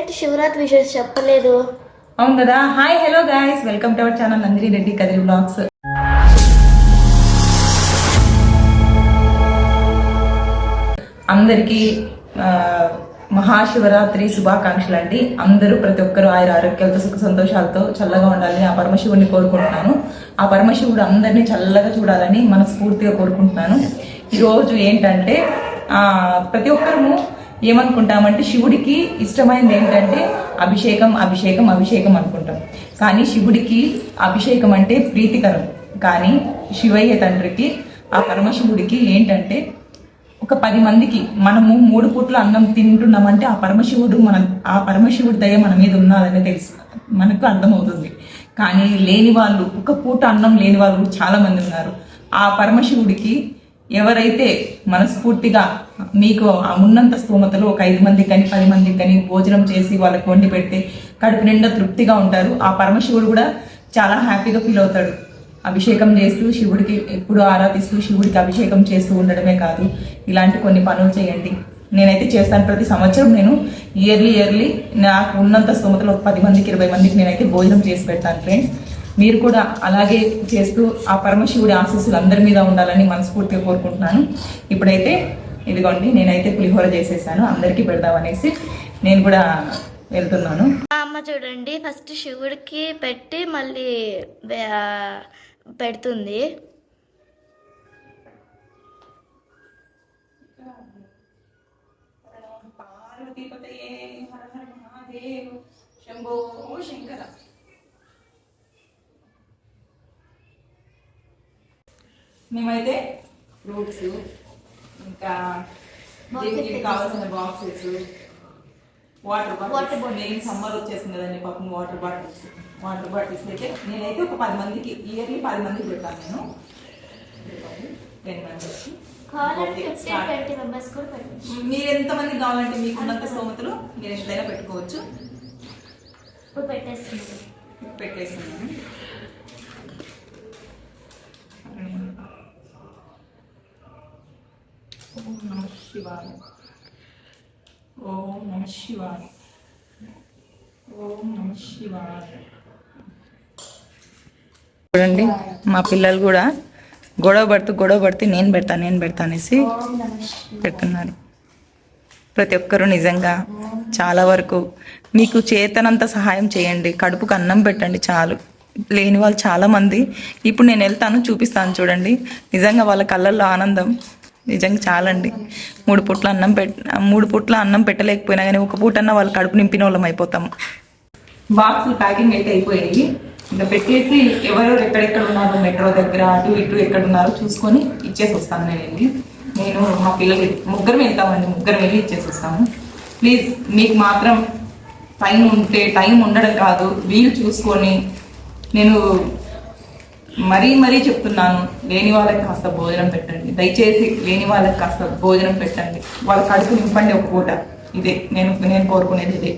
ఏంటి శివరాత్రి విషయం చెప్పలేదు? అవును కదా. Hi hello guys, welcome to our channel Nandini Reddy Kadiri blogs. అందరికీ మహాశివరాత్రి శుభాకాంక్షలు అండి. అందరూ ప్రతి ఒక్కరు ఆయుర ఆరోగ్యాలతో సుఖ సంతోషాలతో చల్లగా ఉండాలని ఆ పరమశివుడిని కోరుకుంటున్నాను. ఆ పరమశివుడు అందరినీ చల్లగా చూడాలని మనస్ఫూర్తిగా కోరుకుంటున్నాను. ఈరోజు ఏంటంటే ప్రతి ఒక్కరము ఏమనుకుంటామంటే శివుడికి ఇష్టమైనది ఏంటంటే అభిషేకం అభిషేకం అభిషేకం అనుకుంటాం. కానీ శివుడికి అభిషేకం అంటే ప్రీతికరం. కానీ శివయ్య తండ్రికి ఆ పరమశివుడికి ఏంటంటే ఒక 10 మందికి మనము 3 పూట్ల అన్నం తింటున్నామంటే ఆ పరమశివుడి దయ మన మీద ఉన్నదని తెలుసు, మనకు అర్థమవుతుంది. కానీ లేని వాళ్ళు, ఒక పూట అన్నం లేని వాళ్ళు చాలా మంది ఉన్నారు. ఆ పరమశివుడికి ఎవరైతే మనస్ఫూర్తిగా మీకు ఉన్నంత స్తోమతలో ఒక 5 మందికి కానీ 10 మందికి కానీ భోజనం చేసి వాళ్ళకి వండి పెడితే కడుపు నిండా తృప్తిగా ఉంటారు. ఆ పరమశివుడు కూడా చాలా హ్యాపీగా ఫీల్ అవుతాడు. అభిషేకం చేస్తూ శివుడికి ఎప్పుడు ఆరాధిస్తూ శివుడికి అభిషేకం చేస్తూ ఉండడమే కాదు, ఇలాంటి కొన్ని పనులు చేయండి. నేనైతే చేస్తాను. ప్రతి సంవత్సరం నేను ఇయర్లీ నాకు ఉన్నంత స్తోమతలో 10 మందికి 20 మందికి నేనైతే భోజనం చేసి పెడతాను ఫ్రెండ్స్. మీరు కూడా అలాగే చేస్తూ ఆ పరమశివుడి ఆశీస్సులు అందరి మీద ఉండాలని మనస్ఫూర్తిగా కోరుకుంటున్నాను. ఇప్పుడైతే ఇదిగోండి, నేనైతే పులిహోర చేసేసాను, అందరికీ పెడదామనేసి నేను కూడా వెళ్తున్నాను. అమ్మ చూడండి, ఫస్ట్ శివుడికి పెట్టి మళ్ళీ పెడుతుంది. మేమైతే ఫ్రూట్స్, ఇంకా కావాల్సిన బాక్సెస్, వాటర్ బాటిల్స్, సమ్మర్ వచ్చేసింది కదండి పాపం, వాటర్ బాటిల్స్ అయితే నేనైతే ఒక 10 మందికి ఇయర్లీ 10 మందికి పెడతాను. నేను 10 మెంబర్స్ మీరు ఎంతమందికి కావాలంటే మీకు ఉన్నంత స్తోమతలు మీరు ఎంతైనా పెట్టుకోవచ్చు. పెట్టేస్తున్నాను. ఓం నమః శివాయ, ఓం నమః శివాయ, ఓం నమః శివాయ. చూడండి, మా పిల్లలు కూడా గొడవ పడుతూ నేను పెడతా అనేసి పెడుతున్నారు. ప్రతి ఒక్కరూ నిజంగా చాలా వరకు మీకు చేతనంత సహాయం చేయండి. కడుపుకు అన్నం పెట్టండి చాలు. లేని వాళ్ళు చాలామంది. ఇప్పుడు నేను వెళ్తాను, చూపిస్తాను చూడండి. నిజంగా వాళ్ళ కళ్ళల్లో ఆనందం నిజంగా చాలండి. 3 పూట్ల అన్నం పెట్టలేకపోయినా కానీ ఒక పూటన్నా వాళ్ళు కడుపు నింపిన వాళ్ళం అయిపోతాము. బాక్సులు ప్యాకింగ్ అయితే అయిపోయాయి. ఇంకా పెట్టేసి ఎవరెవరు ఎక్కడెక్కడ ఉన్నారు, మెట్రో దగ్గర అటు ఇటు ఎక్కడున్నారో చూసుకొని ఇచ్చేసి వస్తాను. నేను మా పిల్లలు ముగ్గురు వెళ్తామండి, ముగ్గురు వెళ్ళి ఇచ్చేసి వస్తాము. ప్లీజ్ మీకు మాత్రం టైం ఉండడం కాదు, వీలు చూసుకొని నేను మరీ చెప్తున్నాను, లేని వాళ్ళకి కాస్త భోజనం పెట్టండి. దయచేసి లేని వాళ్ళకి కాస్త భోజనం పెట్టండి. వాళ్ళ కడుపు నింపండి ఒక పూట. ఇదే నేను కోరుకునేది ఇదే.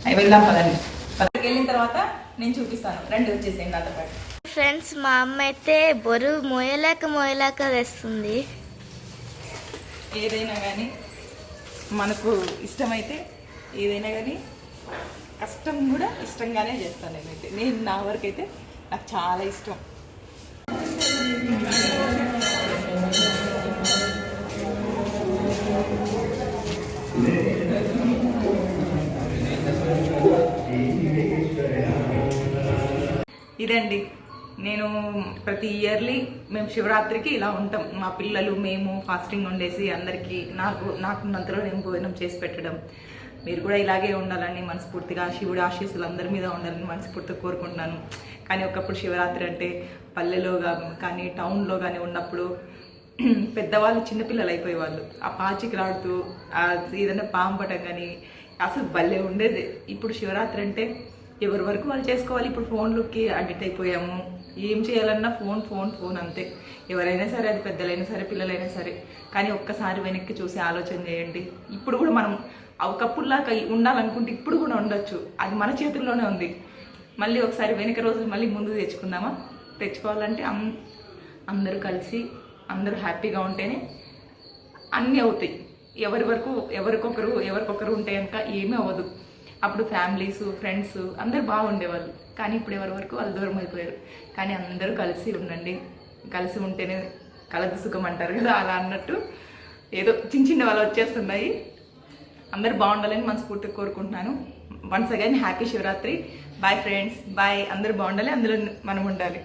అవి వెళ్దాం పదండి. పక్కకి వెళ్ళిన తర్వాత నేను చూపిస్తాను. రండి, వచ్చేసేయండి నాతో పాటు. ఫ్రెండ్స్, మా అమ్మ అయితే బరువు మోయలేక తెస్తుంది. ఏదైనా కానీ మనకు ఇష్టమైతే ఏదైనా కానీ కష్టం కూడా ఇష్టంగానే చేస్తాను. నేను నా వరకు అయితే నాకు చాలా ఇష్టం. ఇదండి, నేను ప్రతి ఇయర్లీ మేము శివరాత్రికి ఇలా ఉంటాం. మా పిల్లలు మేము ఫాస్టింగ్ ఉండేసి అందరికీ నాకున్నంతలో నేను భోజనం చేసి పెట్టడం. మీరు కూడా ఇలాగే ఉండాలని మనస్ఫూర్తిగా, శివుడి ఆశీస్సులు అందరి మీద ఉండాలని మనస్ఫూర్తిగా కోరుకుంటున్నాను. కానీ ఒకప్పుడు శివరాత్రి అంటే పల్లెలో కానీ టౌన్లో కానీ ఉన్నప్పుడు పెద్దవాళ్ళు చిన్నపిల్లలు అయిపోయేవాళ్ళు. ఆ పాచికి రాడుతూ ఏదైనా పాము పట్టం కానీ అసలు భలే ఉండేది. ఇప్పుడు శివరాత్రి అంటే ఎవరి వరకు వాళ్ళు చేసుకోవాలి. ఇప్పుడు ఫోన్లోకి అడిక్ట్ అయిపోయాము. ఏం చేయాలన్నా ఫోన్ అంతే. ఎవరైనా సరే, అది పెద్దలైనా సరే పిల్లలైనా సరే. కానీ ఒక్కసారి వెనక్కి చూసి ఆలోచన చేయండి. ఇప్పుడు కూడా మనం ఒకప్పుడులాగా ఉండాలనుకుంటే ఇప్పుడు కూడా ఉండొచ్చు. అది మన చేతుల్లోనే ఉంది. మళ్ళీ ఒకసారి వెనక రోజులు మళ్ళీ ముందు తెచ్చుకోవాలంటే అందరూ కలిసి అందరూ హ్యాపీగా ఉంటేనే అన్నీ అవుతాయి. ఎవరికొకరు ఉంటే కనుక ఏమీ అవ్వదు. అప్పుడు ఫ్యామిలీస్ ఫ్రెండ్స్ అందరు బాగుండేవాళ్ళు, కానీ ఇప్పుడు ఎవరి వరకు వాళ్ళు దూరం అయిపోయారు. కానీ అందరూ కలిసి ఉండండి, కలిసి ఉంటేనే కలదు సుఖం అంటారు కదా, అలా అన్నట్టు ఏదో చిన్న చిన్న వాళ్ళు వచ్చేస్తున్నాయి. అందరు బాగుండాలని మనస్ఫూర్తిగా కోరుకుంటున్నాను. Once again happy Shivratri. Bye friends, bye. అందరూ బాగుండాలి, అందులో మనం ఉండాలి.